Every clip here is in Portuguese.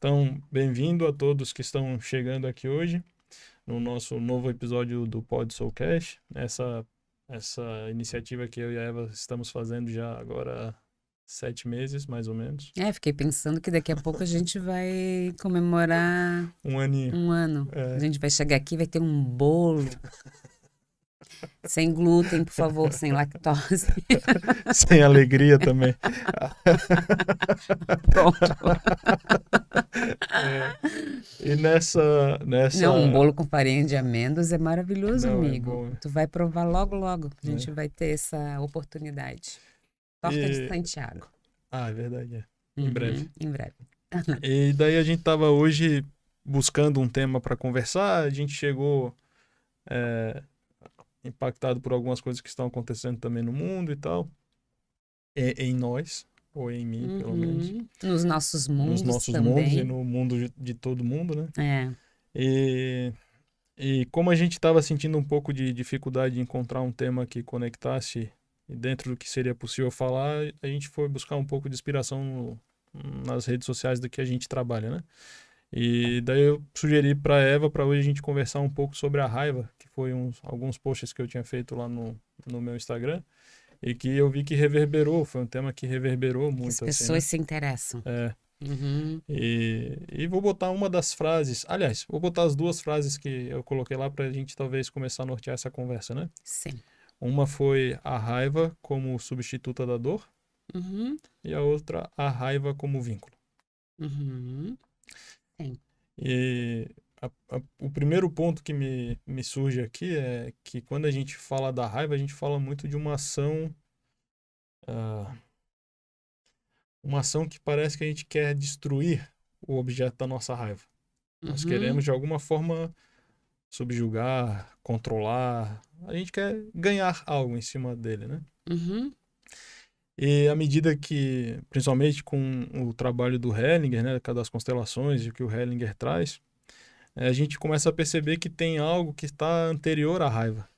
Então, bem-vindo a todos que estão chegando aqui hoje no nosso novo episódio do Pod Soulcast. Essa iniciativa que eu e a Eva estamos fazendo já agora há 7 meses, mais ou menos. Fiquei pensando que daqui a pouco a gente vai comemorar Um aninho. um ano. É. A gente vai chegar aqui, vai ter um bolo. Sem glúten, por favor, sem lactose. Sem alegria também. Pronto. E nessa... Não, um bolo com farinha de amêndoas é maravilhoso, Não, é amigo. bom. Tu vai provar logo, logo. A gente vai ter essa oportunidade. Torta de Santiago. Ah, é verdade. É. Em breve. Em breve. E daí a gente tava hoje buscando um tema para conversar. A gente chegou impactado por algumas coisas que estão acontecendo também no mundo e tal. Em nós, ou em mim, pelo menos. Nos nossos mundos Nos nossos também. mundos e no mundo de todo mundo, né? É. E como a gente estava sentindo um pouco de dificuldade de encontrar um tema que conectasse dentro do que seria possível falar, a gente foi buscar um pouco de inspiração nas redes sociais do que a gente trabalha, né? E daí eu sugeri para Eva para hoje a gente conversar um pouco sobre a raiva, que foi alguns posts que eu tinha feito lá no meu Instagram e que eu vi que reverberou, foi um tema que reverberou muito. As pessoas se interessam. É. E vou botar uma das frases, aliás, vou botar as duas frases que eu coloquei lá para a gente talvez começar a nortear essa conversa, né? Sim. Uma foi a raiva como substituta da dor e a outra a raiva como vínculo. Sim. E o primeiro ponto que me surge aqui é que quando a gente fala da raiva, a gente fala muito de uma ação que parece que a gente quer destruir o objeto da nossa raiva. Nós queremos, de alguma forma, subjugar, controlar. A gente quer ganhar algo em cima dele, né? E à medida que, principalmente com o trabalho do Hellinger, né, das constelações e o que o Hellinger traz, a gente começa a perceber que tem algo que está anterior à raiva.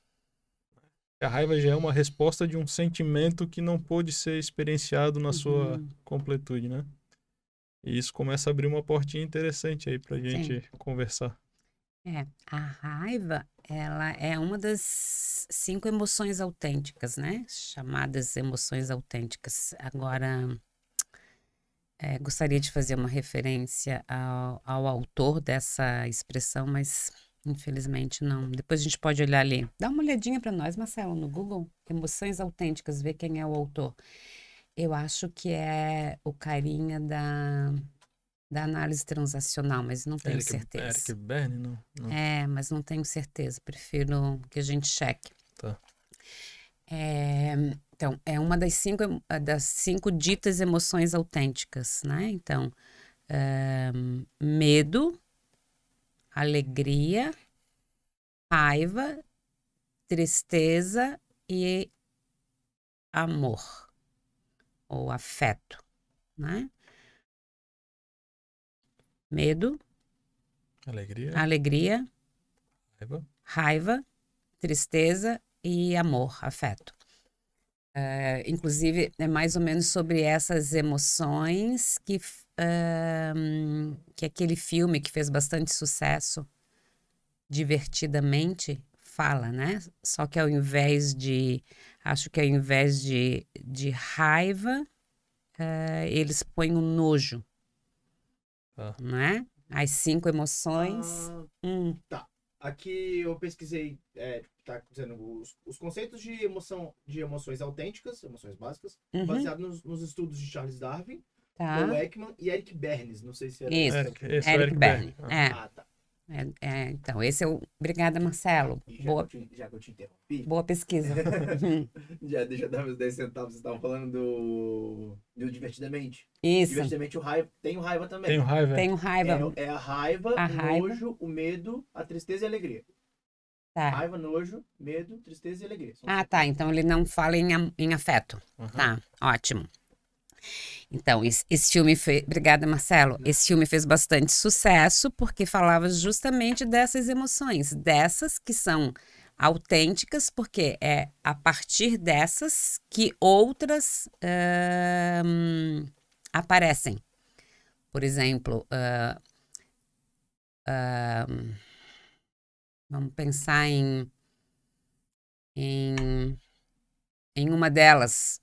A raiva já é uma resposta de um sentimento que não pôde ser experienciado na sua completude, né? E isso começa a abrir uma portinha interessante aí pra gente conversar. A raiva, ela é uma das 5 emoções autênticas, né? Chamadas emoções autênticas. Agora, gostaria de fazer uma referência ao autor dessa expressão, mas infelizmente não. Depois a gente pode olhar ali. Dá uma olhadinha para nós, Marcelo, no Google. Emoções autênticas, ver quem é o autor. Eu acho que é o carinha da análise transacional, mas não tenho certeza. Eric Berne, não? Mas não tenho certeza. Prefiro que a gente cheque. Tá. Então, é uma das 5 ditas emoções autênticas, né? Então, medo, alegria, raiva, tristeza e amor ou afeto, né? Medo, alegria, raiva, tristeza e amor, afeto. Inclusive, é mais ou menos sobre essas emoções que aquele filme que fez bastante sucesso, Divertidamente, fala, né? Só que ao invés de raiva, eles põem o nojo. Não é? As 5 emoções. Tá. Aqui eu pesquisei, tá dizendo os conceitos de emoções autênticas, emoções básicas, baseados nos estudos de Charles Darwin, Paul Ekman e Eric Bernes. Não sei se era isso. Eric Berne. Tá. Então, esse é o... Obrigada, Marcelo. Já que eu te interrompi. Boa pesquisa. Deixa eu dar meus 10 centavos. Vocês estavam falando do Divertidamente. Isso. Divertidamente, tem o raiva também. Tenho raiva. Tenho raiva. É a raiva, o nojo, o medo, a tristeza e a alegria. Tá. Raiva, nojo, medo, tristeza e alegria. Tá. Então, ele não fala em afeto. Tá, ótimo. Então, esse filme fez... Obrigada, Marcelo. Esse filme fez bastante sucesso porque falava justamente dessas emoções, dessas que são autênticas, porque é a partir dessas que outras aparecem. Por exemplo, vamos pensar em uma delas,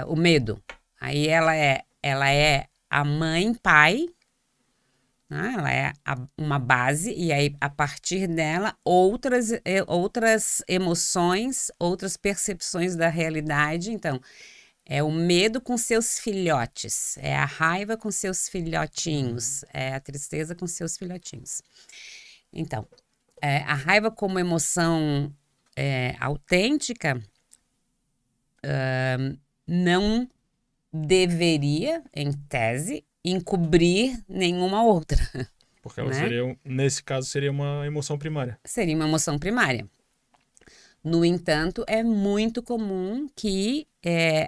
o medo. Aí ela é a mãe, pai, né? Ela é uma base, e aí, a partir dela, outras emoções, outras percepções da realidade. Então, é o medo com seus filhotes, é a raiva com seus filhotinhos, é a tristeza com seus filhotinhos. Então, a raiva como emoção autêntica não deveria, em tese, encobrir nenhuma outra. Porque ela seria, nesse caso, seria uma emoção primária. Seria uma emoção primária. No entanto, é muito comum que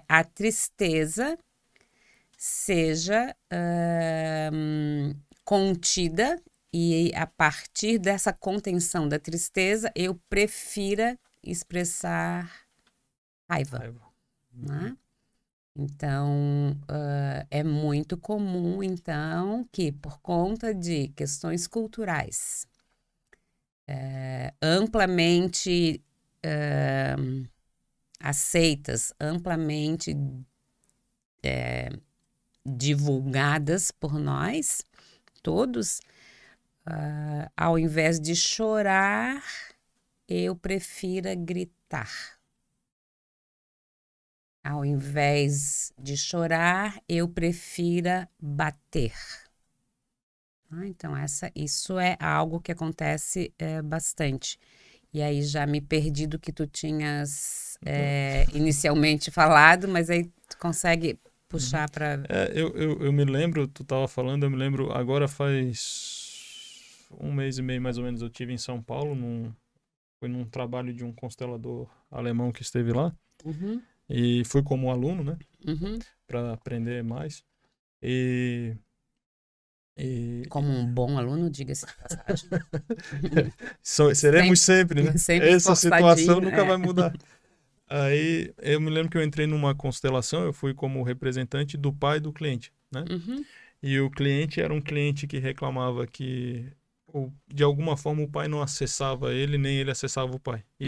a tristeza seja contida, e a partir dessa contenção da tristeza, eu prefira expressar raiva. Né? Então, é muito comum, então, que por conta de questões culturais amplamente aceitas, amplamente divulgadas por nós todos, ao invés de chorar, eu prefiro gritar. Ao invés de chorar, eu prefiro bater. Então, isso é algo que acontece bastante. E aí já me perdi do que tu tinhas inicialmente falado, mas aí tu consegue puxar para... Eu me lembro, tu estava falando, eu me lembro, agora faz 1 mês e meio mais ou menos, eu estive em São Paulo, foi num trabalho de um constelador alemão que esteve lá. Uhum. E fui como aluno, né? Uhum. Para aprender mais. Como um bom aluno, diga-se de passagem. Seremos sempre, né? Sempre essa situação nunca vai mudar. Aí eu me lembro que eu entrei numa constelação, eu fui como representante do pai do cliente, né? Uhum. E o cliente era um cliente que reclamava que de alguma forma o pai não acessava ele, nem ele acessava o pai. E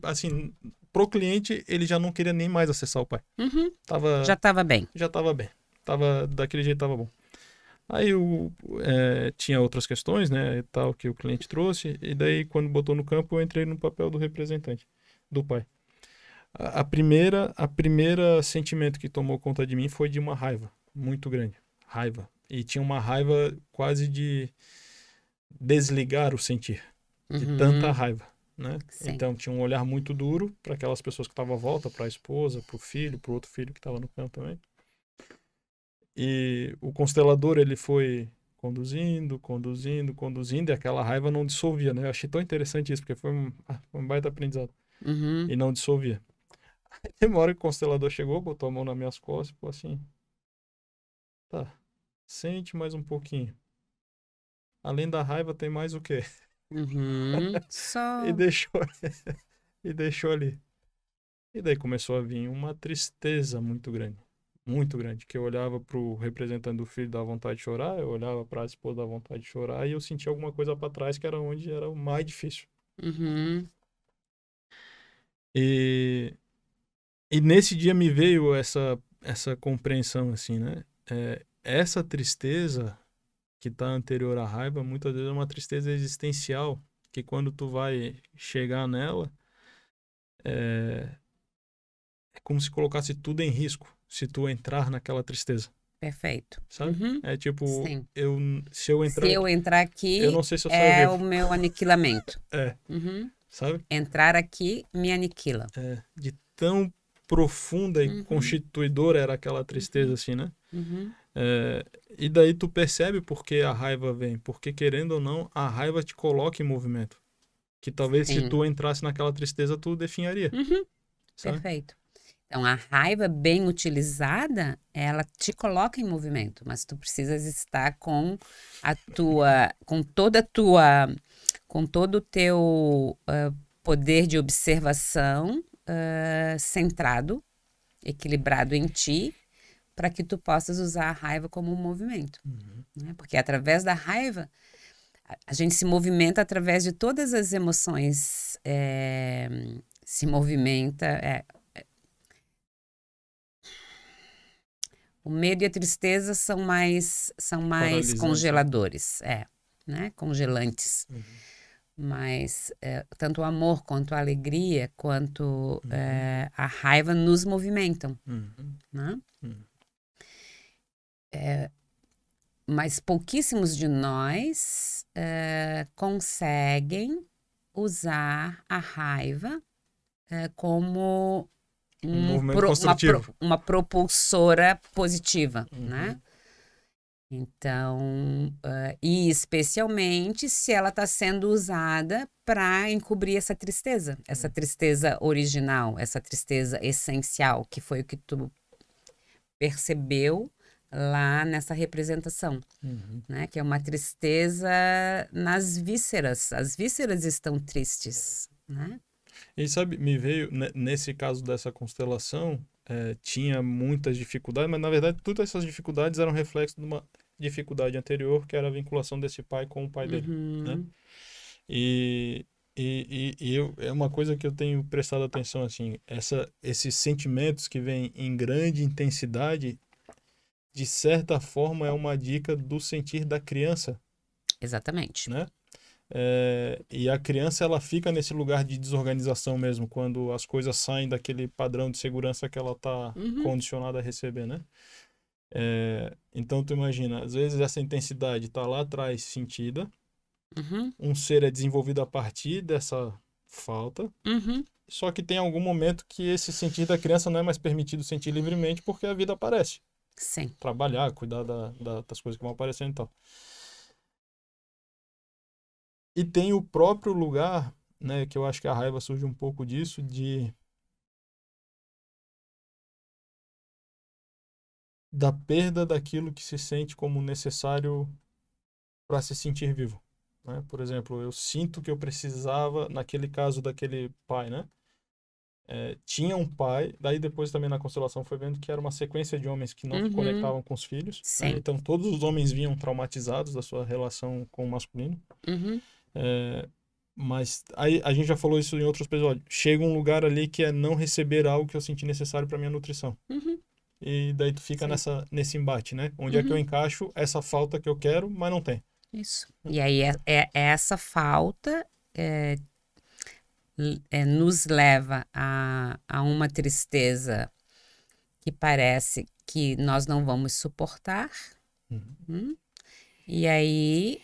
assim, pro cliente ele já não queria nem mais acessar o pai. Uhum. Já estava bem. Já estava bem. Daquele jeito estava bom. Aí tinha outras questões, né, e tal, que o cliente trouxe, e daí quando botou no campo eu entrei no papel do representante, do pai. A primeira sentimento que tomou conta de mim foi de uma raiva muito grande. Raiva. E tinha uma raiva quase de desligar o sentir, de tanta raiva, né? Sim. Então tinha um olhar muito duro para aquelas pessoas que estavam à volta, para a esposa, para o filho, para o outro filho que estava no campo também. E o constelador, ele foi conduzindo, e aquela raiva não dissolvia, né? Eu achei tão interessante isso, porque foi um baita aprendizado. Uhum. E não dissolvia. Aí tem uma hora que o constelador chegou, botou a mão nas minhas costas e falou assim: tá, sente mais um pouquinho. Além da raiva, tem mais o quê? Só... e deixou ali. E daí começou a vir uma tristeza muito grande. Muito grande. Que eu olhava pro representante do filho, da vontade de chorar. Eu olhava pra esposa, da vontade de chorar. E eu sentia alguma coisa pra trás, que era onde era o mais difícil. E nesse dia me veio essa compreensão, assim, né? Essa tristeza que está anterior à raiva, muitas vezes é uma tristeza existencial, que quando tu vai chegar nela, é como se colocasse tudo em risco, se tu entrar naquela tristeza. Perfeito. Sabe? É tipo, Sim. se eu entrar aqui, eu não sei se eu saio vivo. O meu aniquilamento. Sabe? Entrar aqui me aniquila. De tão profunda e constituidora era aquela tristeza, assim, né? E daí tu percebe por que a raiva vem. Porque, querendo ou não, a raiva te coloca em movimento. Que talvez se tu entrasse naquela tristeza, tu definharia. Perfeito. Então, a raiva bem utilizada, ela te coloca em movimento. Mas tu precisas estar com todo o teu poder de observação centrado, equilibrado em ti, para que tu possas usar a raiva como um movimento. Né? Porque através da raiva, a gente se movimenta através de todas as emoções, se movimenta. O medo e a tristeza são mais congeladores, né? Congelantes. Mas tanto o amor quanto a alegria, quanto a raiva nos movimentam. Né? Mas pouquíssimos de nós conseguem usar a raiva como uma propulsora positiva, né? Então, e especialmente se ela está sendo usada para encobrir essa tristeza original, essa tristeza essencial, que foi o que tu percebeu lá nessa representação, né? Que é uma tristeza nas vísceras. As vísceras estão tristes, né? E sabe, me veio, nesse caso dessa constelação, tinha muitas dificuldades, mas na verdade todas essas dificuldades eram reflexo de uma dificuldade anterior, que era a vinculação desse pai com o pai dele, né? E é uma coisa que eu tenho prestado atenção, assim, esses sentimentos que vêm em grande intensidade, de certa forma é uma dica do sentir da criança. Exatamente. Né? E a criança, ela fica nesse lugar de desorganização mesmo, quando as coisas saem daquele padrão de segurança que ela está condicionada a receber, né? Então, tu imagina, às vezes essa intensidade está lá atrás sentida, um ser é desenvolvido a partir dessa falta, só que tem algum momento que esse sentir da criança não é mais permitido sentir livremente porque a vida aparece. Sim. Trabalhar, cuidar das coisas que vão aparecendo e tal. E tem o próprio lugar, né, que eu acho que a raiva surge um pouco disso, da perda daquilo que se sente como necessário para se sentir vivo. Né? Por exemplo, eu sinto que eu precisava, naquele caso daquele pai, né? Tinha um pai, daí depois também na constelação foi vendo que era uma sequência de homens que não se conectavam com os filhos. Né? Então todos os homens vinham traumatizados da sua relação com o masculino. Mas aí a gente já falou isso em outros episódios. Chega um lugar ali que é não receber algo que eu senti necessário para minha nutrição. E daí tu fica nesse embate, né? Onde é que eu encaixo essa falta que eu quero, mas não tem. Isso. E aí essa falta nos leva a uma tristeza que parece que nós não vamos suportar. E aí,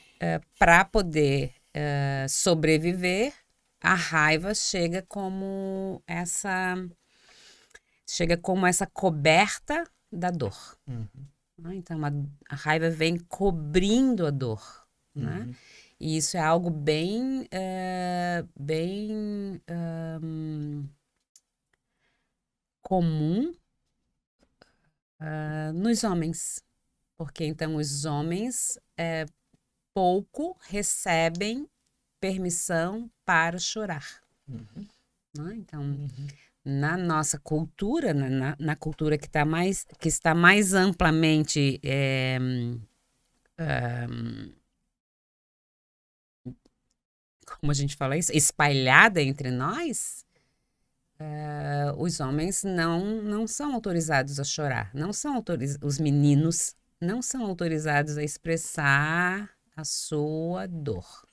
para poder sobreviver, a raiva chega como essa coberta da dor. Então, a raiva vem cobrindo a dor, né? E isso é algo bem comum nos homens. Porque, então, os homens pouco recebem permissão para chorar. Né? Então, na nossa cultura, na cultura que está mais amplamente como a gente fala isso, espalhada entre nós, os homens não são autorizados a chorar, os meninos não são autorizados a expressar a sua dor.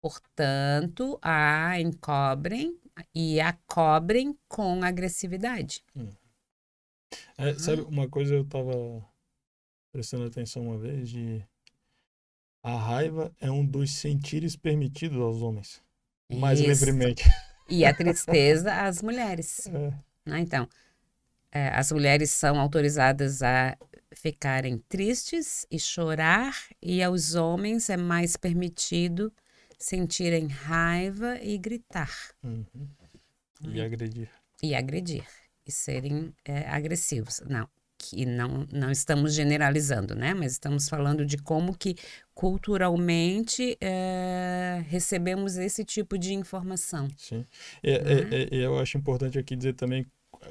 Portanto, a encobrem e a cobrem com agressividade. Sabe, uma coisa eu estava prestando atenção uma vez, a raiva é um dos sentires permitidos aos homens. Mais livremente. E a tristeza às mulheres. Né? Então, as mulheres são autorizadas a ficarem tristes e chorar, e aos homens é mais permitido sentirem raiva e gritar. E agredir. E serem agressivos. Não estamos generalizando, né? Mas estamos falando de como que culturalmente recebemos esse tipo de informação. Sim. Eu acho importante aqui dizer também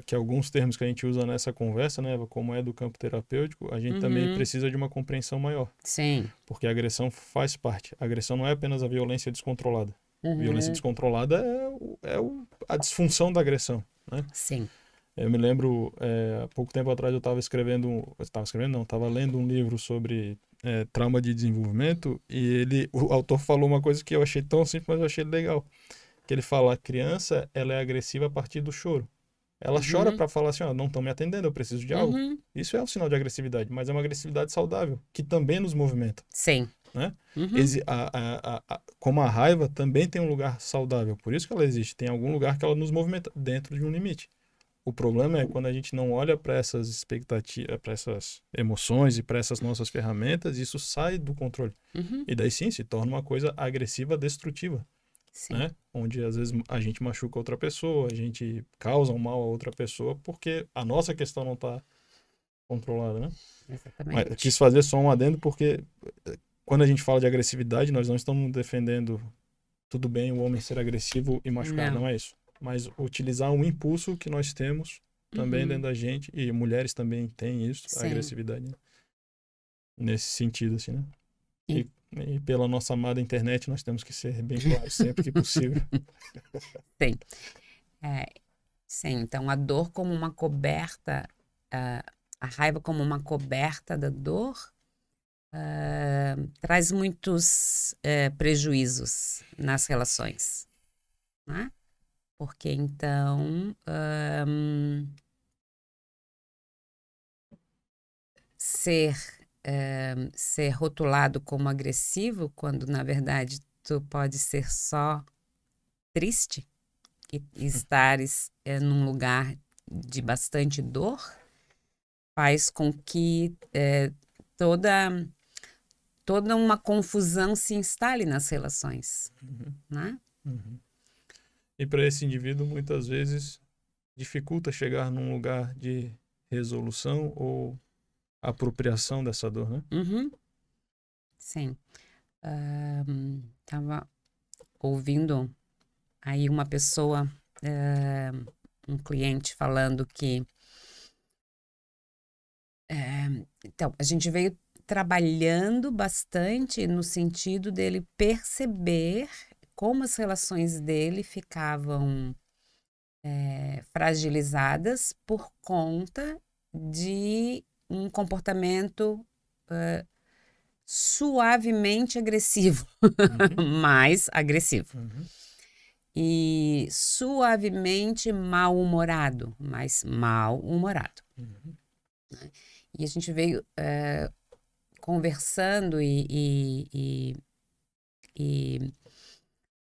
que alguns termos que a gente usa nessa conversa, né, como é do campo terapêutico, a gente também precisa de uma compreensão maior. Sim. Porque a agressão faz parte. A agressão não é apenas a violência descontrolada. Violência descontrolada a disfunção da agressão, né? Sim. Eu me lembro, há pouco tempo atrás eu estava lendo um livro sobre trauma de desenvolvimento e o autor falou uma coisa que eu achei tão simples, mas eu achei legal. Que ele fala, a criança, ela é agressiva a partir do choro. Ela chora para falar assim, não estão me atendendo, eu preciso de algo. Isso é um sinal de agressividade, mas é uma agressividade saudável, que também nos movimenta. Sim. Né? Como a raiva também tem um lugar saudável, por isso que ela existe. Tem algum lugar que ela nos movimenta dentro de um limite. O problema é quando a gente não olha para essas expectativas, para essas emoções e para essas nossas ferramentas, isso sai do controle. E daí sim, se torna uma coisa agressiva, destrutiva. Né? Onde às vezes a gente machuca outra pessoa, a gente causa um mal a outra pessoa porque a nossa questão não está controlada, né? Exatamente. Mas eu quis fazer só um adendo porque quando a gente fala de agressividade, nós não estamos defendendo tudo bem o homem ser agressivo e machucar, não é isso. Mas utilizar um impulso que nós temos também dentro da gente, e mulheres também têm isso, a agressividade, né? Nesse sentido, assim, né? E pela nossa amada internet, nós temos que ser bem claros sempre que possível. Sim. Sim, então a dor como uma coberta, a raiva como uma coberta da dor, traz muitos prejuízos nas relações, né? Porque então ser rotulado como agressivo, quando na verdade tu pode ser só triste e estares num lugar de bastante dor, faz com que toda uma confusão se instale nas relações, né? E para esse indivíduo, muitas vezes, dificulta chegar num lugar de resolução ou apropriação dessa dor, né? Sim. Tava ouvindo aí uma pessoa, um cliente falando que então, a gente veio trabalhando bastante no sentido dele perceber como as relações dele ficavam fragilizadas por conta de um comportamento suavemente agressivo, mais agressivo. E suavemente mal-humorado, mas mal-humorado. E a gente veio conversando e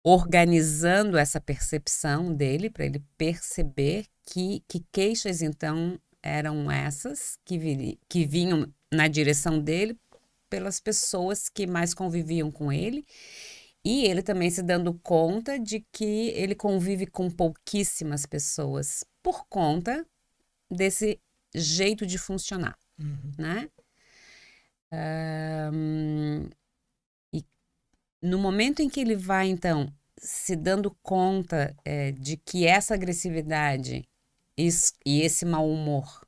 organizando essa percepção dele, para ele perceber que queixas, então, eram essas que vinham na direção dele pelas pessoas que mais conviviam com ele. E ele também se dando conta de que ele convive com pouquíssimas pessoas por conta desse jeito de funcionar, né? E no momento em que ele vai, então, se dando conta de que essa agressividade e esse mau humor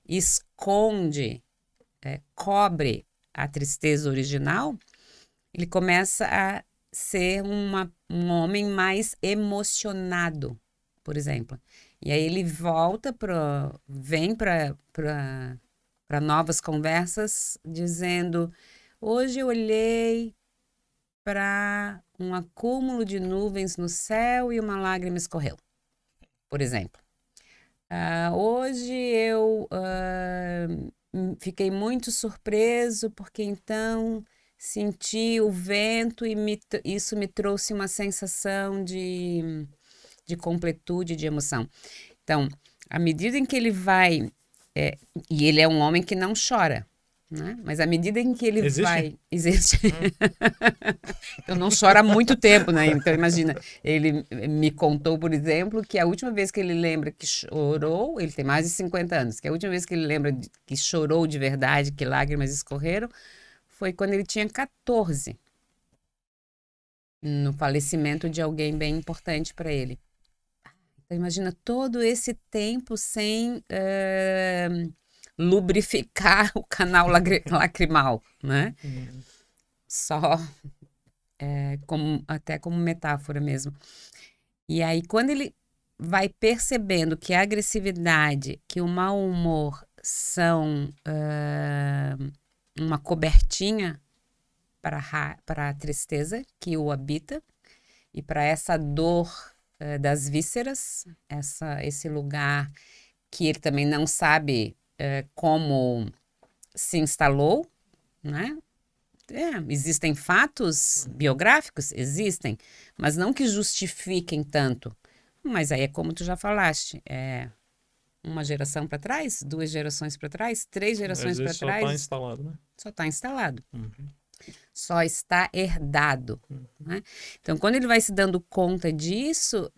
esconde, cobre a tristeza original, ele começa a ser um homem mais emocionado, por exemplo. E aí ele vem para novas conversas dizendo: hoje eu olhei para um acúmulo de nuvens no céu e uma lágrima escorreu, por exemplo. Hoje eu fiquei muito surpreso porque então senti o vento e isso me trouxe uma sensação de completude, de emoção. Então, à medida em que ele vai... e ele é um homem que não chora, né? Mas à medida em que ele vai... Existe. Então, não chora há muito tempo, né? Então, imagina, ele me contou, por exemplo, que a última vez que ele lembra que chorou, ele tem mais de 50 anos, que a última vez que ele lembra que chorou de verdade, que lágrimas escorreram, foi quando ele tinha 14, no falecimento de alguém bem importante para ele. Então, imagina todo esse tempo sem lubrificar o canal lacrimal, né? Só até como metáfora mesmo. E aí, quando ele vai percebendo que a agressividade, que o mau humor são uma cobertinha para a tristeza que o habita e para essa dor das vísceras, esse lugar que ele também não sabe como se instalou, né? Existem fatos biográficos? Existem, mas não que justifiquem tanto. Mas aí é como tu já falaste, uma geração para trás, 2 gerações para trás, 3 gerações para trás. Só está instalado, né? Só está instalado. Só está herdado. Né? Então, quando ele vai se dando conta disso,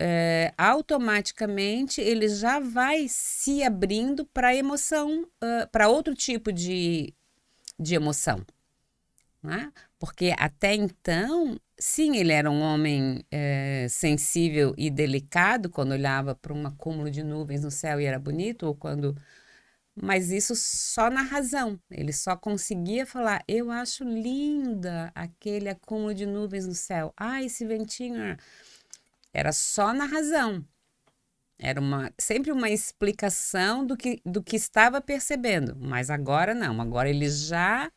automaticamente ele já vai se abrindo para emoção, para outro tipo de emoção. Né? Porque até então, sim, ele era um homem sensível e delicado quando olhava para um acúmulo de nuvens no céu e era bonito, ou quando... Mas isso só na razão. Ele só conseguia falar, eu acho linda aquele acúmulo de nuvens no céu. Esse ventinho... Era só na razão. Era sempre uma explicação do que estava percebendo. Mas agora não. Agora ele já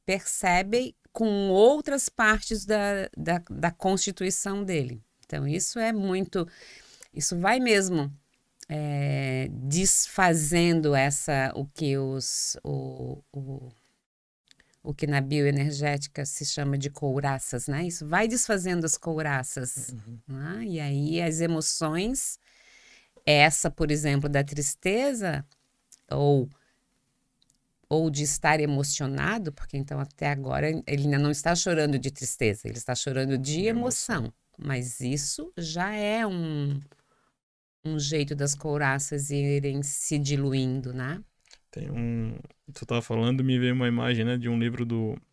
percebe com outras partes da constituição dele. Então, isso é muito... Isso vai mesmo desfazendo o que na bioenergética se chama de couraças, né? Isso vai desfazendo as couraças. Né? E aí as emoções, essa, por exemplo, da tristeza, ou de estar emocionado, porque então até agora ele ainda não está chorando de tristeza, ele está chorando de emoção. Mas isso já é um jeito das couraças irem se diluindo, né? Tu estava falando, me veio uma imagem, né, de um livro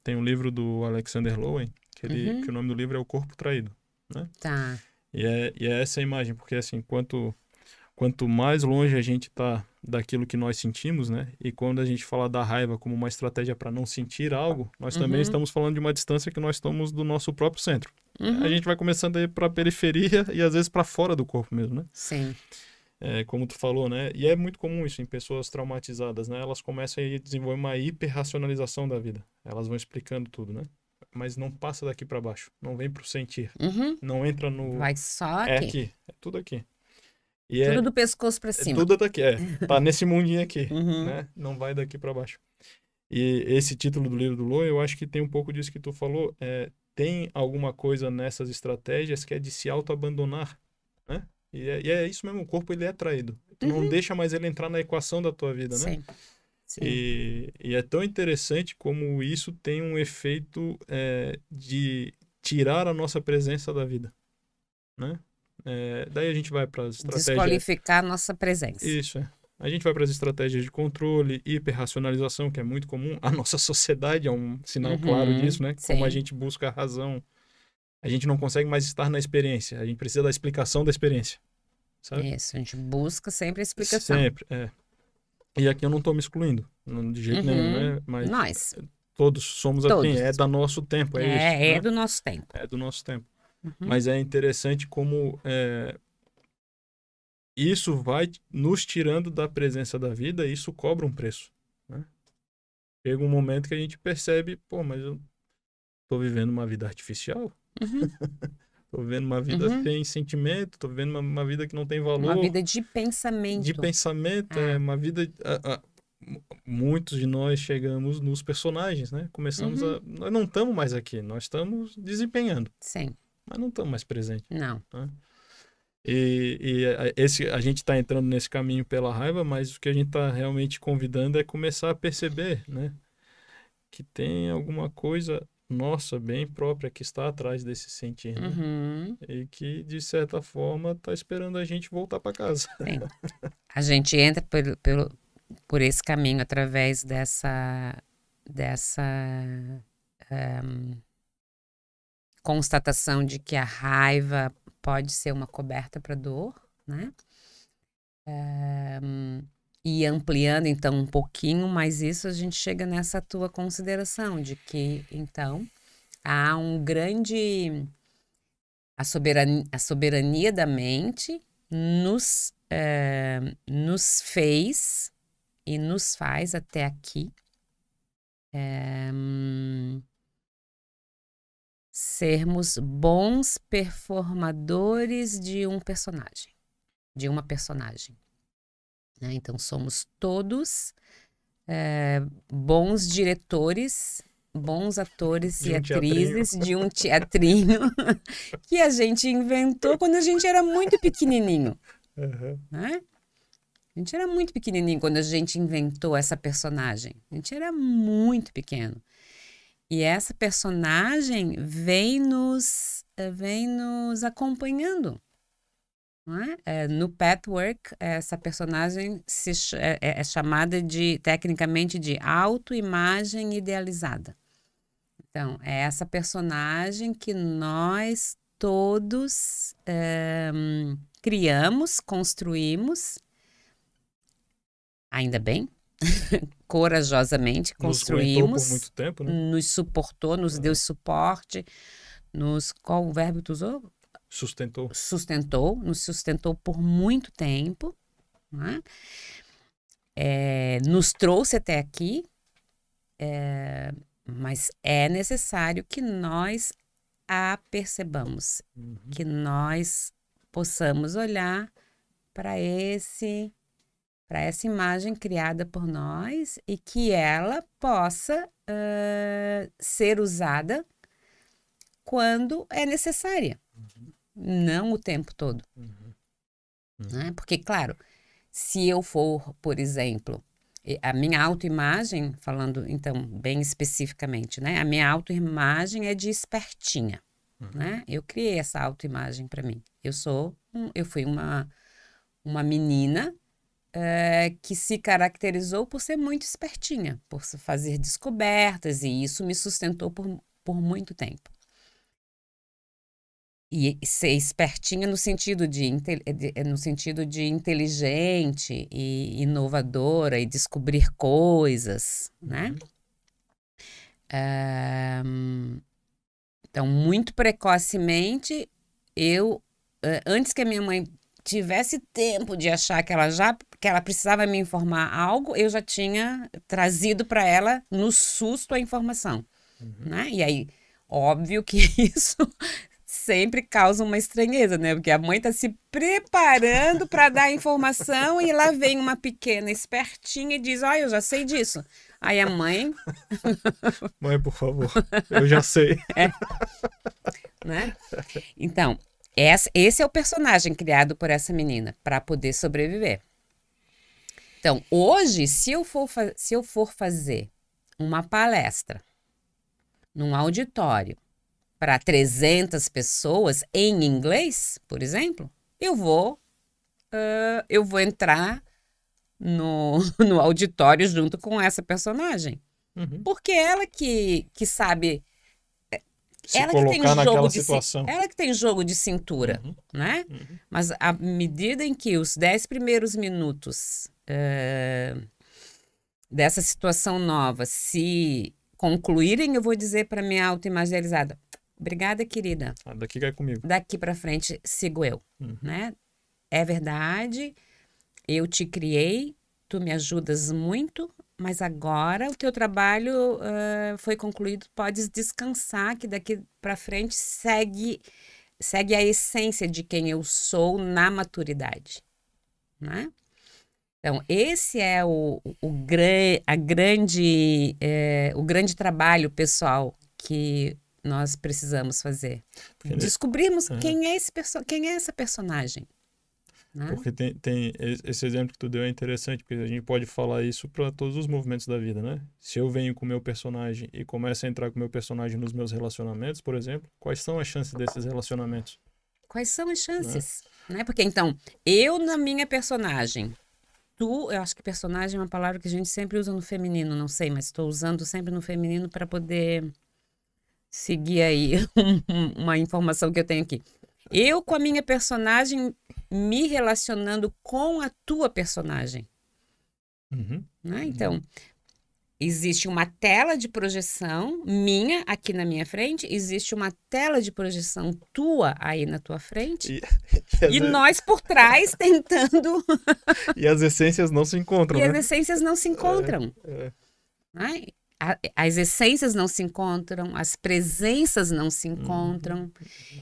tem um livro do Alexander Lowen, que o nome do livro é O Corpo Traído, né? Tá. E é essa imagem, porque assim, quanto mais longe a gente está daquilo que nós sentimos, né? E quando a gente fala da raiva como uma estratégia para não sentir algo, nós também estamos falando de uma distância que nós estamos do nosso próprio centro. A gente vai começando a ir para a periferia e às vezes para fora do corpo mesmo, né? Sim. Como tu falou, né? E é muito comum isso em pessoas traumatizadas, né? Elas começam a desenvolver uma hiperracionalização da vida. Elas vão explicando tudo, né? Mas não passa daqui para baixo. Não vem pro sentir. Não entra no... Vai só aqui. É aqui. É tudo aqui. E tudo do pescoço para cima. Tudo daqui, tá nesse mundinho aqui, né? Não vai daqui para baixo. E esse título do livro do Lowen, eu acho que tem um pouco disso que tu falou. Tem alguma coisa nessas estratégias que é de se auto-abandonar, né? E é isso mesmo, o corpo ele é traído. Tu não deixa mais ele entrar na equação da tua vida, né? Sim. E é tão interessante como isso tem um efeito de tirar a nossa presença da vida, né? Daí a gente vai para as estratégias... Desqualificar a nossa presença. Isso, A gente vai para as estratégias de controle, hiperracionalização, que é muito comum. A nossa sociedade é um sinal claro disso, né? Sim. Como a gente busca a razão. A gente não consegue mais estar na experiência. A gente precisa da explicação da experiência, sabe? Isso, a gente busca sempre a explicação. Sempre, E aqui eu não estou me excluindo, de jeito nenhum, né? Mas nós. Todos somos assim, é do nosso tempo, isso. É do nosso tempo. É do nosso tempo. Mas é interessante como isso vai nos tirando da presença da vida e isso cobra um preço, né? Chega um momento que a gente percebe, mas eu tô vivendo uma vida artificial, tô vivendo uma vida sem sentimento, tô vivendo uma vida que não tem valor. Uma vida de pensamento. De pensamento, uma vida... muitos de nós chegamos nos personagens, né? Começamos nós não estamos mais aqui, nós estamos desempenhando. Sim. Mas não estamos mais presentes. Não. Né? E a gente está entrando nesse caminho pela raiva, mas o que a gente está realmente convidando é começar a perceber, né? Que tem alguma coisa nossa, bem própria, que está atrás desse sentir, né? E que, de certa forma, está esperando a gente voltar para casa. Sim. A gente entra por esse caminho através dessa constatação de que a raiva pode ser uma coberta para dor, né? E ampliando, então, um pouquinho mais isso, a gente chega nessa tua consideração de que, então, há um grande... A soberania da mente nos fez e nos faz até aqui sermos bons performadores de um personagem, de uma personagem. Né? Então, somos todos bons diretores, bons atores e atrizes de um teatrinho que a gente inventou quando a gente era muito pequenininho. Né? A gente era muito pequenininho quando a gente inventou essa personagem. A gente era muito pequeno. E essa personagem vem nos acompanhando. No Pathwork, essa personagem é chamada tecnicamente de autoimagem idealizada. Então, é essa personagem que nós todos criamos, construímos, ainda bem, corajosamente construímos. Nos aguentou por muito tempo, né? Nos suportou, nos deu suporte, qual o verbo tu usou? Nos sustentou por muito tempo, né? Nos trouxe até aqui, mas é necessário que nós a percebamos, que nós possamos olhar para essa imagem criada por nós e que ela possa ser usada quando é necessária. Não o tempo todo. Né? Porque, claro, se eu for, por exemplo, a minha autoimagem, falando então bem especificamente, né? A minha autoimagem é de espertinha. Né? Eu criei essa autoimagem para mim. Eu fui uma menina que se caracterizou por ser muito espertinha, por fazer descobertas, e isso me sustentou por muito tempo. E ser espertinha no sentido de inteligente e inovadora e descobrir coisas, né? Então, muito precocemente, antes que a minha mãe tivesse tempo de achar que ela precisava me informar algo, eu já tinha trazido para ela no susto a informação, né? E aí, óbvio que isso sempre causa uma estranheza, né? Porque a mãe está se preparando para dar a informação e lá vem uma pequena espertinha e diz, eu já sei disso. Aí a mãe... Mãe, por favor, eu já sei. Né? Então, esse é o personagem criado por essa menina para poder sobreviver. Então, hoje, se eu for fazer uma palestra num auditório para 300 pessoas em inglês, por exemplo, eu vou entrar no auditório junto com essa personagem. Porque ela que sabe... Ela que tem jogo situação. Ela que tem jogo de cintura, né? Mas à medida em que os 10 primeiros minutos dessa situação nova se concluírem, eu vou dizer para minha autoimagem idealizada, obrigada, querida. Daqui vai comigo. Daqui para frente, sigo eu, né? É verdade, eu te criei, tu me ajudas muito, mas agora o teu trabalho foi concluído, podes descansar, que daqui para frente segue a essência de quem eu sou na maturidade, né? Então, esse é o grande trabalho pessoal que nós precisamos fazer. Descobrirmos quem é essa personagem. Né? Porque tem esse exemplo que tu deu é interessante, porque a gente pode falar isso para todos os movimentos da vida, né? Se eu venho com o meu personagem e começo a entrar com o meu personagem nos meus relacionamentos, por exemplo, quais são as chances desses relacionamentos? Quais são as chances? Né? Porque, então, eu na minha personagem, eu acho que personagem é uma palavra que a gente sempre usa no feminino, não sei, mas estou usando sempre no feminino para poder seguir aí uma informação que eu tenho aqui. Eu com a minha personagem me relacionando com a tua personagem. Uhum. Né? Então, existe uma tela de projeção minha aqui na minha frente, existe uma tela de projeção tua aí na tua frente, e nós por trás tentando... E as essências não se encontram, E né? as essências não se encontram. Né? As essências não se encontram, as presenças não se encontram.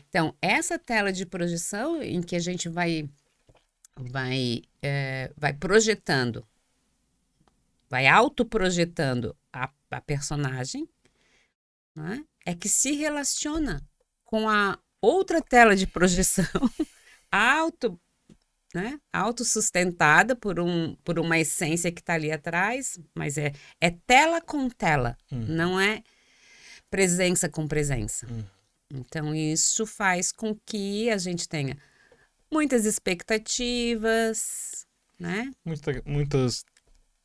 Então, essa tela de projeção em que a gente vai projetando, vai autoprojetando a personagem, né? É que se relaciona com a outra tela de projeção né? Autossustentada por uma essência que está ali atrás, mas é tela com tela, não é presença com presença. Então, isso faz com que a gente tenha muitas expectativas, né? Muitas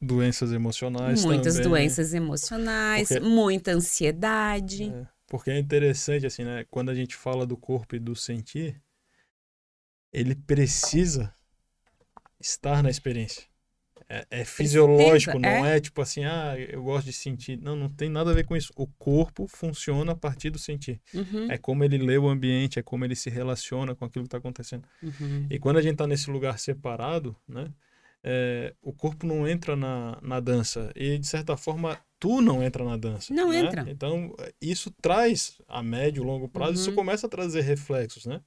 doenças emocionais Muitas também. Doenças emocionais, muita ansiedade. Porque é interessante, assim, né? Quando a gente fala do corpo e do sentir, ele precisa estar na experiência. É fisiológico, não é tipo assim, eu gosto de sentir. Não tem nada a ver com isso. O corpo funciona a partir do sentir. É como ele lê o ambiente, é como ele se relaciona com aquilo que está acontecendo. E quando a gente está nesse lugar separado, né? O corpo não entra na dança. E, de certa forma, tu não entra na dança. Não né? entra. Então, isso traz, a médio e longo prazo, isso começa a trazer reflexos, né?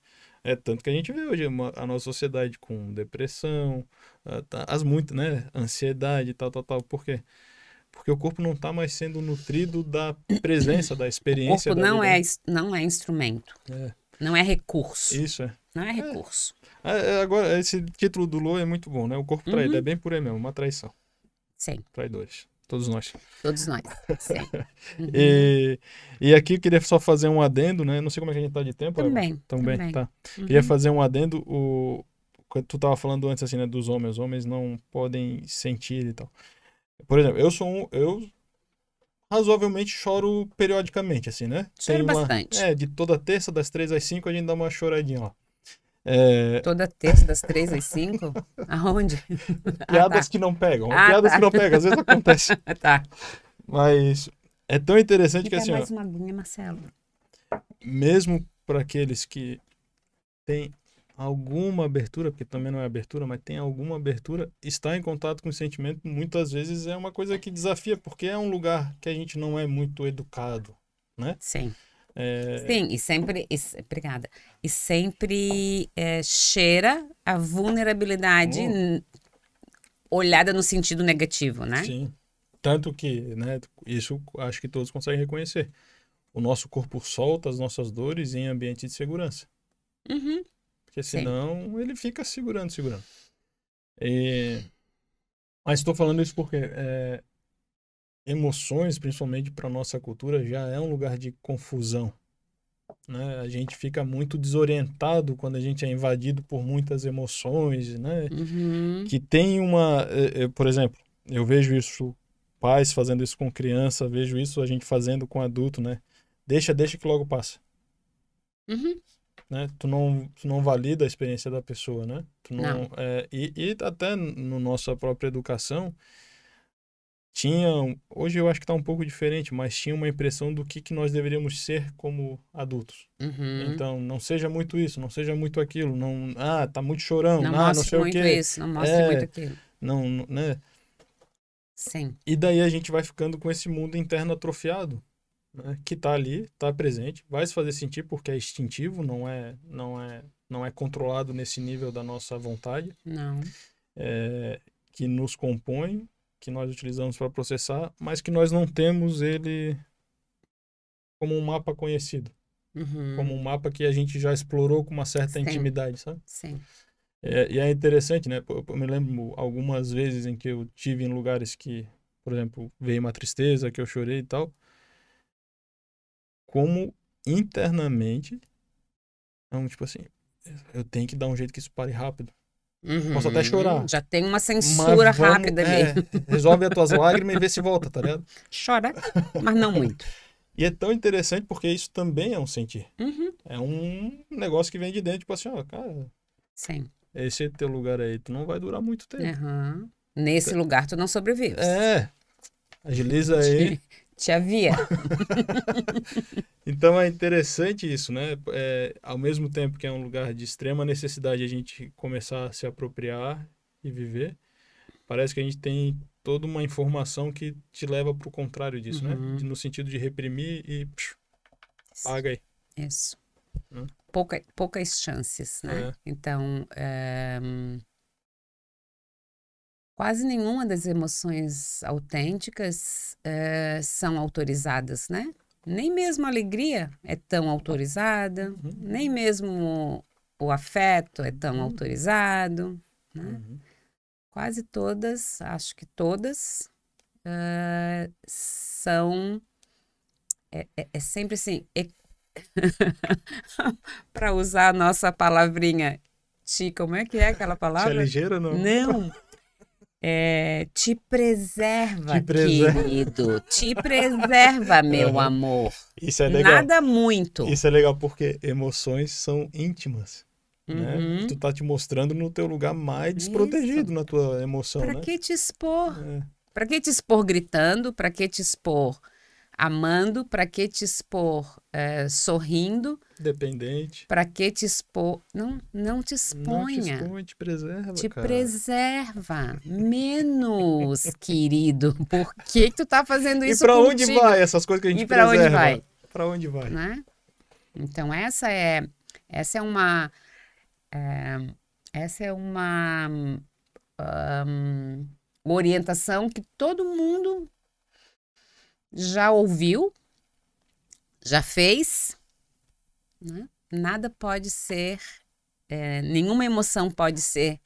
Tanto que a gente vê hoje a nossa sociedade com depressão, né? Ansiedade e tal. Por quê? Porque o corpo não está mais sendo nutrido da presença, da experiência. O corpo não é instrumento. Não é recurso. Isso, Não é recurso. Agora, esse título do Lô é muito bom, né? O corpo traído, é bem por aí mesmo, uma traição. Sim. Traidores. Todos nós. Todos nós, sim. E aqui eu queria só fazer um adendo, né? Não sei como é que a gente tá de tempo. Também. Tá. Queria fazer um adendo. Tu tava falando antes, assim, né? Dos homens. Os homens não podem sentir e tal. Por exemplo, eu razoavelmente choro periodicamente, assim, né? Choro bastante. De toda terça, das 3 às 5, a gente dá uma choradinha lá. Toda terça, das 3 às 5? Aonde? Piadas que não pegam. Piadas que não pegam, às vezes acontece. Tá. Mas é tão interessante que assim, mais uma aguinha, Marcelo. Mesmo para aqueles que têm alguma abertura, porque também não é abertura, mas tem alguma abertura, estar em contato com o sentimento muitas vezes é uma coisa que desafia, porque é um lugar que a gente não é muito educado, né? Sim. Sim, e sempre... Obrigada. E sempre cheira a vulnerabilidade olhada no sentido negativo, né? Sim. Tanto que, né, isso acho que todos conseguem reconhecer. O nosso corpo solta as nossas dores em ambiente de segurança. Porque senão ele fica segurando. Mas estou falando isso porque emoções, principalmente para nossa cultura, já é um lugar de confusão. Né? A gente fica muito desorientado quando a gente é invadido por muitas emoções, né? Que tem por exemplo, eu vejo isso, pais fazendo isso com criança, vejo isso a gente fazendo com adulto, né? Deixa que logo passa. Né? Tu não valida a experiência da pessoa, né? Não. E até na nossa própria educação, hoje eu acho que está um pouco diferente, mas tinha uma impressão do que nós deveríamos ser como adultos. Então, não seja muito isso, não seja muito aquilo, tá muito chorão, não sei o quê. Não mostre muito aquilo. Não, né? Sim. E daí a gente vai ficando com esse mundo interno atrofiado, né? Que tá ali, tá presente, vai se fazer sentir porque é instintivo, não é controlado nesse nível da nossa vontade. Não. Que nos compõe, que nós utilizamos para processar, mas que nós não temos ele como um mapa conhecido. Como um mapa que a gente já explorou com uma certa intimidade, sabe? Sim. E é interessante, né? Eu me lembro algumas vezes em que eu tive em lugares que, por exemplo, veio uma tristeza, que eu chorei e tal. Como internamente, tipo assim, eu tenho que dar um jeito que isso pare rápido. Posso até chorar. Já tem uma censura rápida ali. Resolve as tuas lágrimas e vê se volta, tá ligado? Chora, mas não muito. E é tão interessante porque isso também é um sentir. É um negócio que vem de dentro, tipo assim, cara... Sim. esse teu lugar aí, tu não vai durar muito tempo. Uhum. Nesse lugar tu não sobrevives. Agiliza aí. Te havia. Então é interessante isso, né? Ao mesmo tempo que é um lugar de extrema necessidade a gente começar a se apropriar e viver, parece que a gente tem toda uma informação que te leva para o contrário disso, né? No sentido de reprimir e paga aí. Isso. Né? Poucas chances, né? Então, quase nenhuma das emoções autênticas são autorizadas, né? Nem mesmo a alegria é tão autorizada, nem mesmo o afeto é tão autorizado, né? Quase todas, acho que todas, são... É sempre assim... Para usar a nossa palavrinha, como é que é aquela palavra? Te é ligeira, não? Não. Te preserva, querido. Te preserva, meu amor. Isso é legal. Nada muito. Isso é legal porque emoções são íntimas. Né? Tu tá te mostrando no teu lugar mais desprotegido na tua emoção, pra né? Que te expor? Pra que te expor gritando? Pra que te expor amando? Pra que te expor sorrindo? Dependente. Pra que te expor? Não te exponha. Não te expõe, te preserva, Te cara. preserva. Menos, querido. Por que tu tá fazendo isso contigo? E pra onde vai essas coisas que a gente preserva? Onde vai? Pra onde vai? Né? Então, essa é uma orientação que todo mundo já ouviu, já fez, né? Nada pode ser, nenhuma emoção pode ser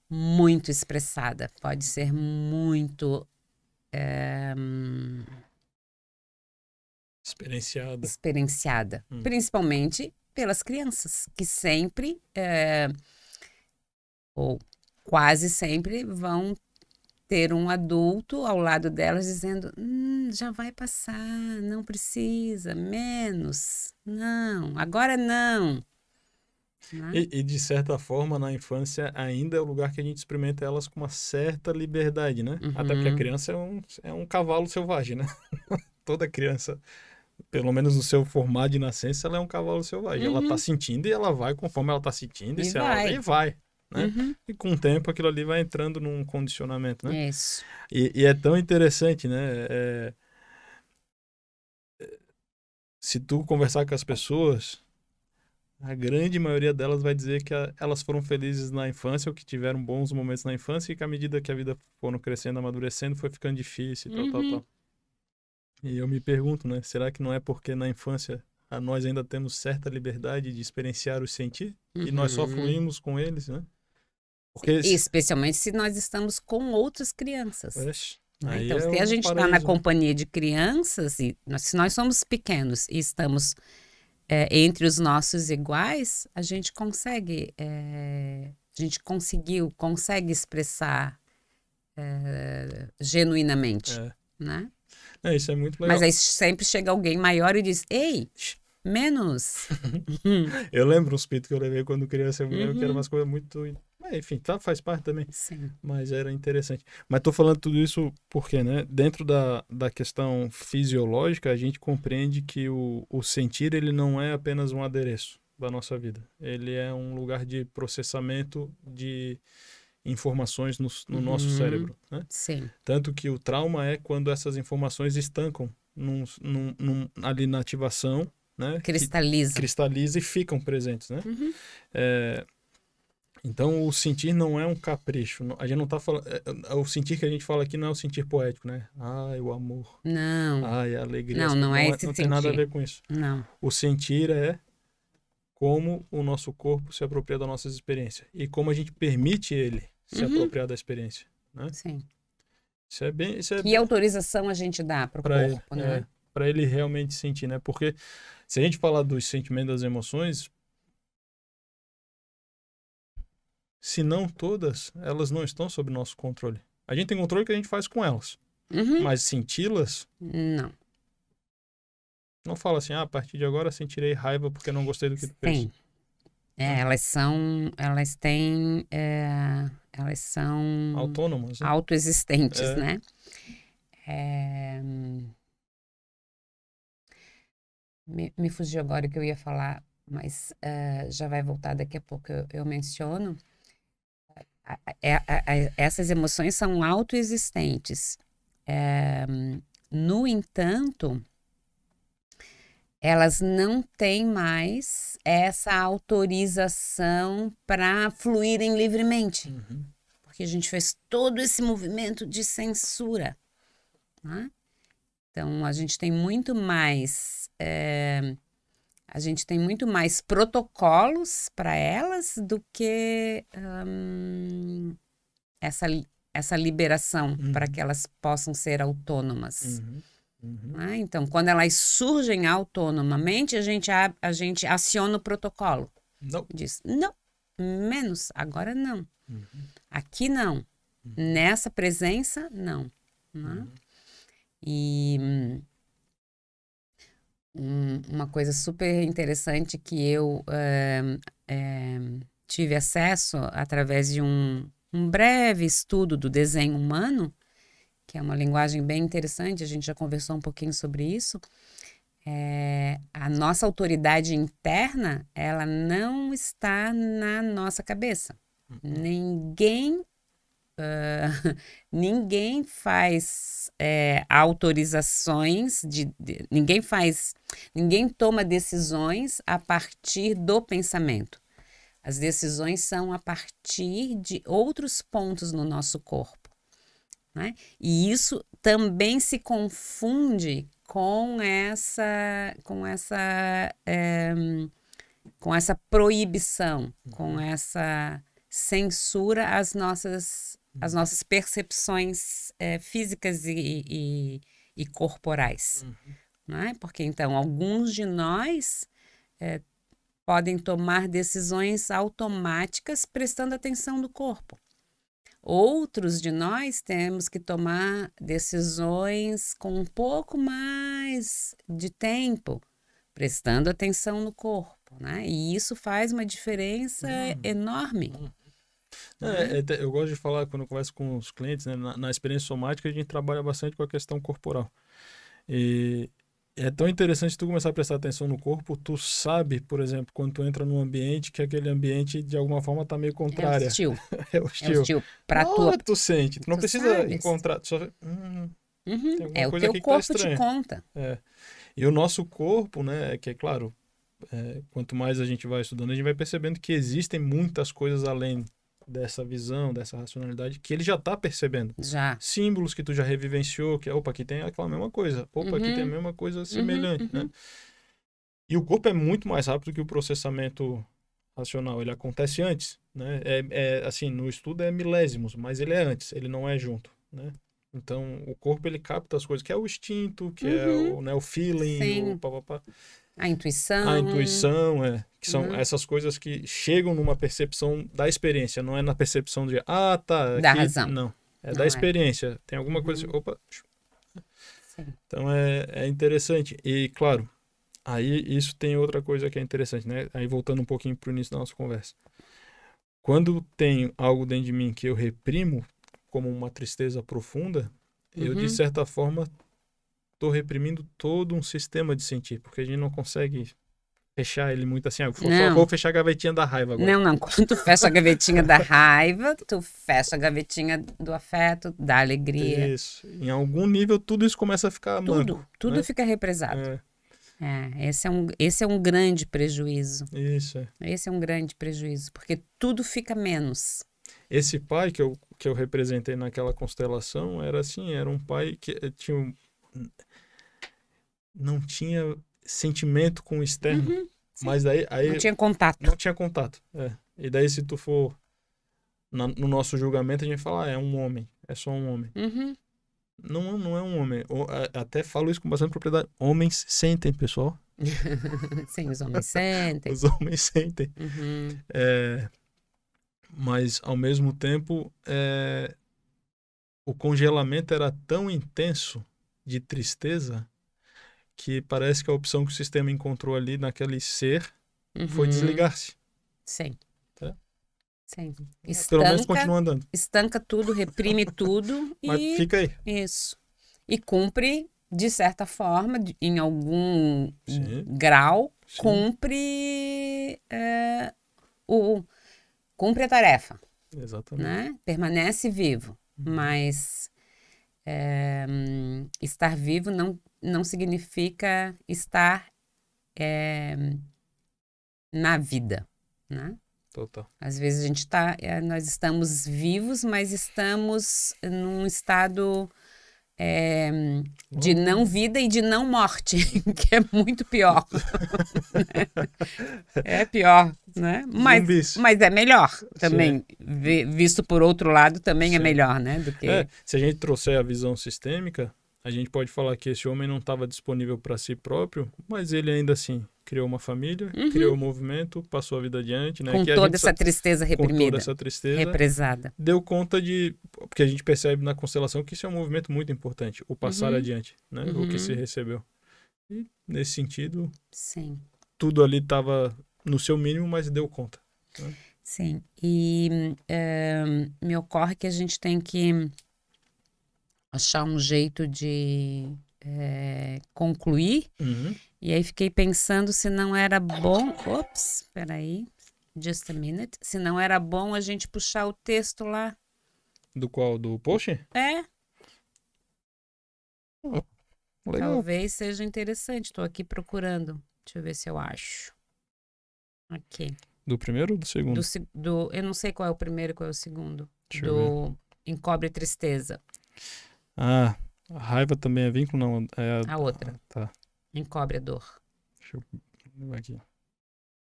muito expressada, pode ser muito experienciada, principalmente pelas crianças, que sempre, ou quase sempre, vão ter um adulto ao lado delas dizendo, já vai passar, não precisa, menos, não, agora não. Né? E de certa forma, na infância, ainda é o lugar que a gente experimenta elas com uma certa liberdade, né? Até porque a criança é um cavalo selvagem, né? Toda criança, pelo menos no seu formato de nascença, ela é um cavalo selvagem. Ela tá sentindo e ela vai conforme ela tá sentindo e vai. Né? E com o tempo aquilo ali vai entrando num condicionamento, né? Isso. E é tão interessante, né? Se tu conversar com as pessoas, a grande maioria delas vai dizer que elas foram felizes na infância ou que tiveram bons momentos na infância e que à medida que a vida foram crescendo, amadurecendo, foi ficando difícil e tal. E eu me pergunto, né? Será que não é porque na infância nós ainda temos certa liberdade de experienciar o sentir e nós só fluímos com eles, né? Porque especialmente se nós estamos com outras crianças. Né? Então, se a gente está na companhia de crianças, se nós somos pequenos e estamos entre os nossos iguais, a gente consegue consegue expressar genuinamente, né? Isso é muito legal. Mas aí sempre chega alguém maior e diz, ei, menos. Eu lembro uns pitos que eu levei quando criança, eu lembro que eram umas coisas muito... Enfim, faz parte também. Sim. Mas era interessante. Mas tô falando tudo isso porque, né? Dentro da questão fisiológica, a gente compreende que o sentir, ele não é apenas um adereço da nossa vida. Ele é um lugar de processamento de informações no nosso cérebro, né? Sim. Tanto que o trauma é quando essas informações estancam ali na ativação, né? Cristaliza e ficam presentes, né? Então, o sentir não é um capricho. A gente não tá falando... O sentir que a gente fala aqui não é o sentir poético, né? Ai, o amor. Não. Ai, a alegria. Não é esse sentir. Não tem nada a ver com isso. Não. O sentir é como o nosso corpo se apropria das nossas experiências. E como a gente permite ele se apropriar da experiência, né? Sim. Que autorização a gente dá para o corpo, né? Para ele realmente sentir, né? Porque se a gente falar dos sentimentos, das emoções... Se não todas, elas não estão sob nosso controle. A gente tem controle que a gente faz com elas. Mas senti-las... Não. Não fala assim, a partir de agora sentirei raiva porque não gostei do que tu fez. Elas são autônomas, né? autoexistentes, né? Me fugiu agora o que eu ia falar, mas já vai voltar daqui a pouco, eu menciono. Essas emoções são autoexistentes. No entanto, elas não têm mais essa autorização para fluírem livremente. Porque a gente fez todo esse movimento de censura, né? Então, a gente tem muito mais protocolos para elas do que essa liberação para que elas possam ser autônomas. Né? Então, quando elas surgem autonomamente, a gente aciona o protocolo. Não. Diz, não, menos, agora não. Aqui não. Nessa presença, não. Né? E uma coisa super interessante que eu tive acesso através de um breve estudo do desenho humano, que é uma linguagem bem interessante, a gente já conversou um pouquinho sobre isso. A nossa autoridade interna, ela não está na nossa cabeça. Ninguém faz autorizações, ninguém toma decisões a partir do pensamento. As decisões são a partir de outros pontos no nosso corpo, né? E isso também se confunde com essa proibição, com essa censura às nossas percepções físicas e corporais. Né? Porque, então, alguns de nós podem tomar decisões automáticas prestando atenção no corpo. Outros de nós temos que tomar decisões com um pouco mais de tempo, prestando atenção no corpo, né? E isso faz uma diferença enorme. Eu gosto de falar, quando eu converso com os clientes, né, na experiência somática, a gente trabalha bastante com a questão corporal. E é tão interessante tu começar a prestar atenção no corpo, tu sabe, por exemplo, quando tu entra num ambiente, que aquele ambiente, de alguma forma, tá meio contrário. É hostil. É hostil. Tu sente. Tu não precisa sabes. encontrar. Tu só... É o teu corpo te conta. E o nosso corpo, né, que é claro, quanto mais a gente vai estudando, a gente vai percebendo que existem muitas coisas além dessa visão, dessa racionalidade, que ele já está percebendo. Já. Símbolos que tu já revivenciou, que aqui tem aquela mesma coisa. Aqui tem a mesma coisa semelhante, né? E o corpo é muito mais rápido que o processamento racional. Ele acontece antes, né? Assim, no estudo é milésimos, mas ele é antes, ele não é junto, né? Então, o corpo, ele capta as coisas, que é o instinto, que é o feeling, Sim. A intuição. Que são essas coisas que chegam numa percepção da experiência, não é na percepção de, tá, da aqui, razão. não. Da experiência. Tem alguma coisa, Sim. Então, é interessante. E, claro, aí isso tem outra coisa que é interessante, né? Aí, voltando um pouquinho pro início da nossa conversa. Quando tem algo dentro de mim que eu reprimo, como uma tristeza profunda, eu, de certa forma, estou reprimindo todo um sistema de sentir, porque a gente não consegue fechar ele muito assim. Só vou fechar a gavetinha da raiva agora. Não. Quando tu fecha a gavetinha da raiva, tu fecha a gavetinha do afeto, da alegria. Isso. Em algum nível, tudo isso começa a ficar manco. Tudo né? fica represado. Esse é um grande prejuízo. Isso. Esse é um grande prejuízo, porque tudo fica menos. Esse pai que eu representei naquela constelação era assim, era um pai que não tinha sentimento com o externo, mas aí não tinha contato. Não tinha contato. E daí, se tu for no nosso julgamento, a gente fala, é um homem, é só um homem. Não é um homem. Até falo isso com bastante propriedade. Homens sentem, pessoal. Sim, os homens sentem. Os homens sentem. Mas, ao mesmo tempo, o congelamento era tão intenso de tristeza que parece que a opção que o sistema encontrou ali naquele ser foi desligar-se. Sim. Tá? Sim. Pelo menos continua andando. Estanca tudo, reprime tudo Mas e... fica aí. Isso. E cumpre, de certa forma, em algum grau, Sim. cumpre a tarefa. Exatamente. Né? Permanece vivo. Mas estar vivo não significa estar na vida, né? Total. Às vezes nós estamos vivos, mas estamos num estado de não vida e de não morte, que é muito pior. É pior, né? Mas é melhor também. Visto por outro lado, também é melhor, né? Do que... se a gente trouxer a visão sistêmica, a gente pode falar que esse homem não estava disponível para si próprio, mas ele ainda assim criou uma família, criou um movimento, passou a vida adiante, né? Com toda essa tristeza reprimida, com toda essa tristeza, represada. Deu conta porque a gente percebe na constelação que isso é um movimento muito importante, o passar adiante, né? O que se recebeu. E nesse sentido, sim, tudo ali estava no seu mínimo, mas deu conta. Né? Sim, e me ocorre que a gente tem que achar um jeito de concluir. E aí fiquei pensando se não era bom... Ops, peraí. Just a minute. Se não era bom a gente puxar o texto lá. Do qual? Do post? Legal. Talvez seja interessante. Estou aqui procurando. Deixa eu ver se eu acho. Aqui. Do primeiro ou do segundo? Eu não sei qual é o primeiro e qual é o segundo. Deixa eu ver. Encobre Tristeza. A raiva também é vínculo? Não, a outra. Tá. Encobre a Dor. Deixa eu ver aqui.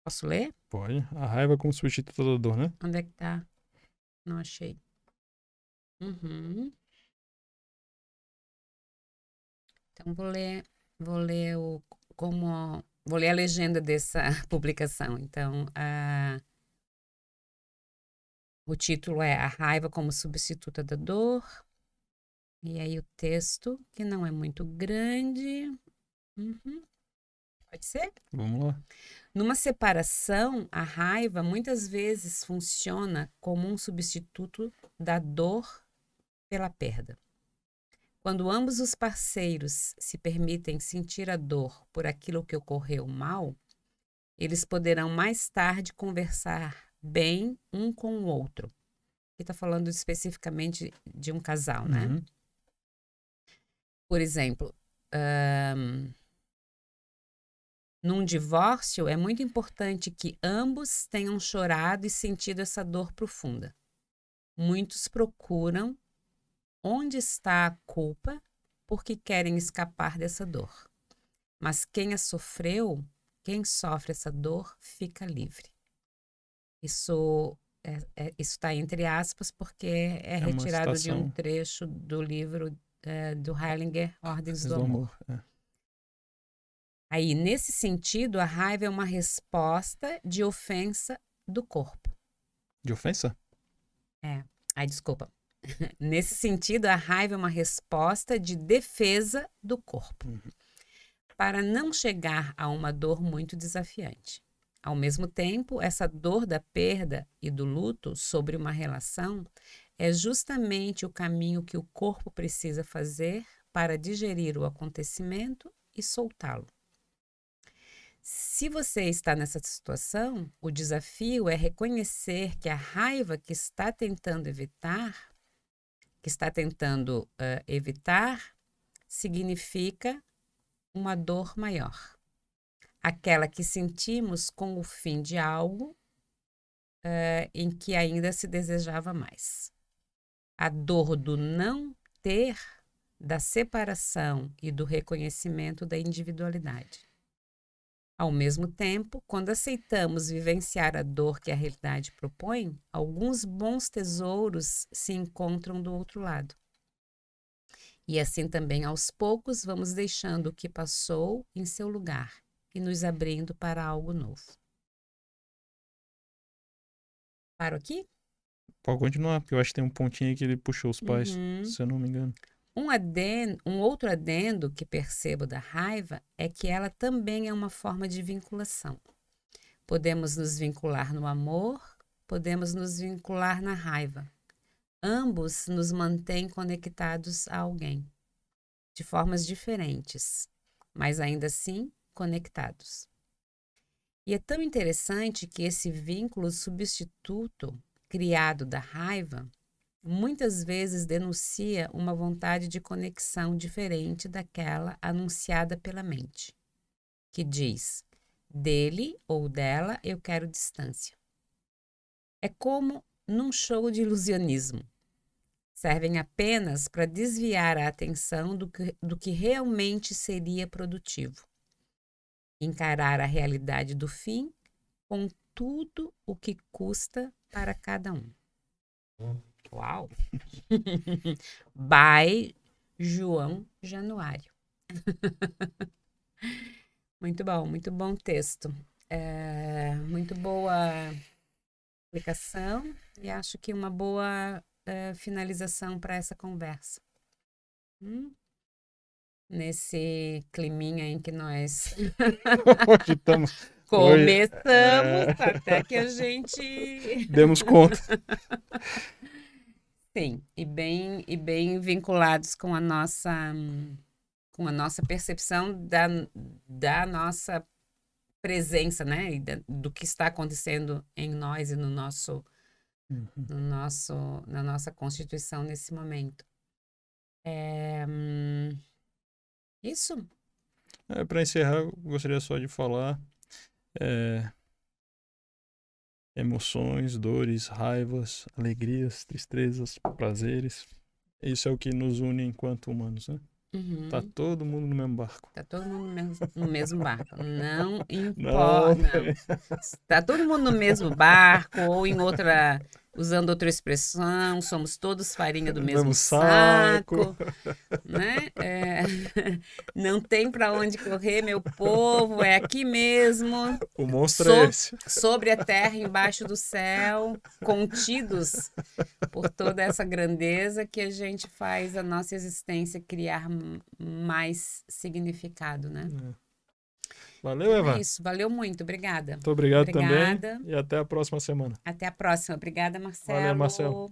Posso ler? Pode. A raiva como substituto da dor, né? Onde é que tá? Não achei. Então vou ler vou ler a legenda dessa publicação. Então, o título é A Raiva como Substituta da Dor. E aí o texto, que não é muito grande. Pode ser? Vamos lá. Numa separação, a raiva muitas vezes funciona como um substituto da dor pela perda. Quando ambos os parceiros se permitem sentir a dor por aquilo que ocorreu mal, eles poderão mais tarde conversar bem um com o outro. Aqui está falando especificamente de um casal, né? Por exemplo, num divórcio, é muito importante que ambos tenham chorado e sentido essa dor profunda. Muitos procuram onde está a culpa porque querem escapar dessa dor. Mas quem a sofreu, quem sofre essa dor, fica livre. Isso está entre aspas porque é retirado de um trecho do livro do Heilinger, Ordens do Amor. Aí, nesse sentido, a raiva é uma resposta de ofensa do corpo. De ofensa? Desculpa. Nesse sentido, a raiva é uma resposta de defesa do corpo, para não chegar a uma dor muito desafiante. Ao mesmo tempo, essa dor da perda e do luto sobre uma relação é justamente o caminho que o corpo precisa fazer para digerir o acontecimento e soltá-lo. Se você está nessa situação, o desafio é reconhecer que a raiva que está tentando evitar, significa uma dor maior. Aquela que sentimos com o fim de algo em que ainda se desejava mais. A dor do não ter, da separação e do reconhecimento da individualidade. Ao mesmo tempo, quando aceitamos vivenciar a dor que a realidade propõe, alguns bons tesouros se encontram do outro lado. E assim também, aos poucos, vamos deixando o que passou em seu lugar e nos abrindo para algo novo. Paro aqui? Pode continuar, porque eu acho que tem um pontinho aí que ele puxou os pais, se eu não me engano. Um outro adendo que percebo da raiva é que ela também é uma forma de vinculação. Podemos nos vincular no amor, podemos nos vincular na raiva. Ambos nos mantêm conectados a alguém, de formas diferentes, mas ainda assim conectados. E é tão interessante que esse vínculo substituto criado da raiva muitas vezes denuncia uma vontade de conexão diferente daquela anunciada pela mente, que diz: dele ou dela eu quero distância. É como num show de ilusionismo. Servem apenas para desviar a atenção do que realmente seria produtivo. Encarar a realidade do fim com tudo o que custa para cada um. Uau! By João Januário. Muito bom texto. Muito boa explicação e acho que uma boa finalização para essa conversa. Nesse climinha em que nós começamos, até que a gente demos conta. Sim, e bem vinculados com a nossa percepção da nossa presença, né? E do que está acontecendo em nós e na nossa constituição nesse momento. Isso. Para encerrar, eu gostaria só de falar emoções, dores, raivas, alegrias, tristezas, prazeres. Isso é o que nos une enquanto humanos, né? Tá todo mundo no mesmo barco. Tá todo mundo no mesmo barco. Não importa. Não. Tá todo mundo no mesmo barco ou em outra... Usando outra expressão, somos todos farinha do mesmo saco, né? Não tem para onde correr, meu povo, é aqui mesmo. O monstro é esse. Sobre a terra, embaixo do céu, contidos por toda essa grandeza que a gente faz a nossa existência criar mais significado, né? Valeu, Eva. É isso, valeu muito, obrigada. Muito obrigado também. E até a próxima semana. Até a próxima. Obrigada, Marcelo. Valeu, Marcelo.